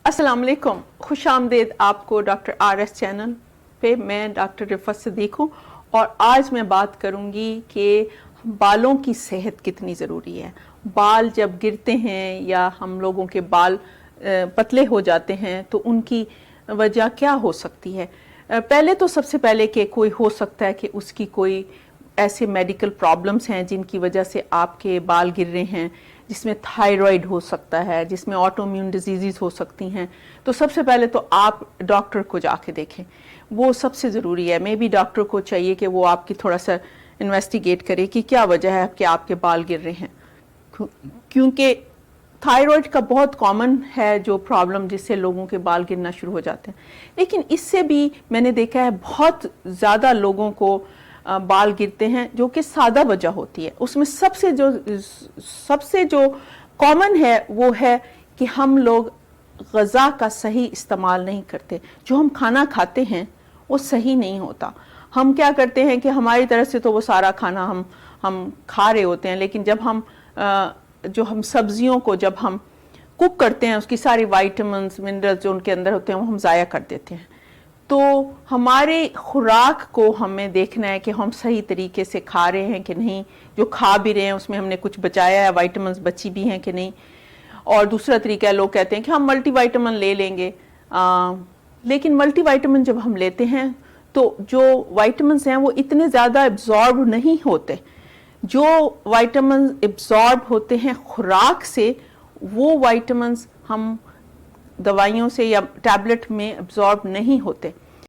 अस्सलाम वालेकुम, खुश आमदेद आपको डॉक्टर RS चैनल पे। मैं डॉक्टर रिफत सिद्दीक हूँ और आज मैं बात करूँगी कि बालों की सेहत कितनी ज़रूरी है। बाल जब गिरते हैं या हम लोगों के बाल पतले हो जाते हैं तो उनकी वजह क्या हो सकती है। पहले तो सबसे पहले कि कोई हो सकता है कि उसकी कोई ऐसे मेडिकल प्रॉब्लम्स हैं जिनकी वजह से आपके बाल गिर रहे हैं, जिसमें थायराइड हो सकता है, जिसमें ऑटोइम्यून डिजीज़ हो सकती हैं। तो सबसे पहले तो आप डॉक्टर को जाके देखें, वो सबसे ज़रूरी है। मे बी डॉक्टर को चाहिए कि वो आपकी थोड़ा सा इन्वेस्टिगेट करे कि क्या वजह है कि आपके बाल गिर रहे हैं, क्योंकि थायराइड का बहुत कॉमन है जो प्रॉब्लम जिससे लोगों के बाल गिरना शुरू हो जाते हैं। लेकिन इससे भी मैंने देखा है बहुत ज़्यादा लोगों को बाल गिरते हैं जो कि सादा वजह होती है। उसमें सबसे जो कॉमन है वो है कि हम लोग ग़ज़ा का सही इस्तेमाल नहीं करते। जो हम खाना खाते हैं वो सही नहीं होता। हम क्या करते हैं कि हमारी तरफ से तो वो सारा खाना हम खा रहे होते हैं, लेकिन जब हम सब्जियों को जब हम कुक करते हैं उसकी सारी वाइटामिन्स मिनरल्स जो उनके अंदर होते हैं वो हम ज़ाया कर देते हैं। तो हमारे खुराक को हमें देखना है कि हम सही तरीके से खा रहे हैं कि नहीं, जो खा भी रहे हैं उसमें हमने कुछ बचाया है, वाइटामिन्स बची भी हैं कि नहीं। और दूसरा तरीका है, लोग कहते हैं कि हम मल्टी वाइटामिन ले लेंगे, लेकिन मल्टी वाइटामिन जब हम लेते हैं तो जो वाइटामिन्स हैं वो इतने ज़्यादा एब्जॉर्ब नहीं होते। जो वाइटामिन एब्जॉर्ब होते हैं खुराक से, वो वाइटामिन्स हम दवाइयों से या टैबलेट में एब्जॉर्ब नहीं होते।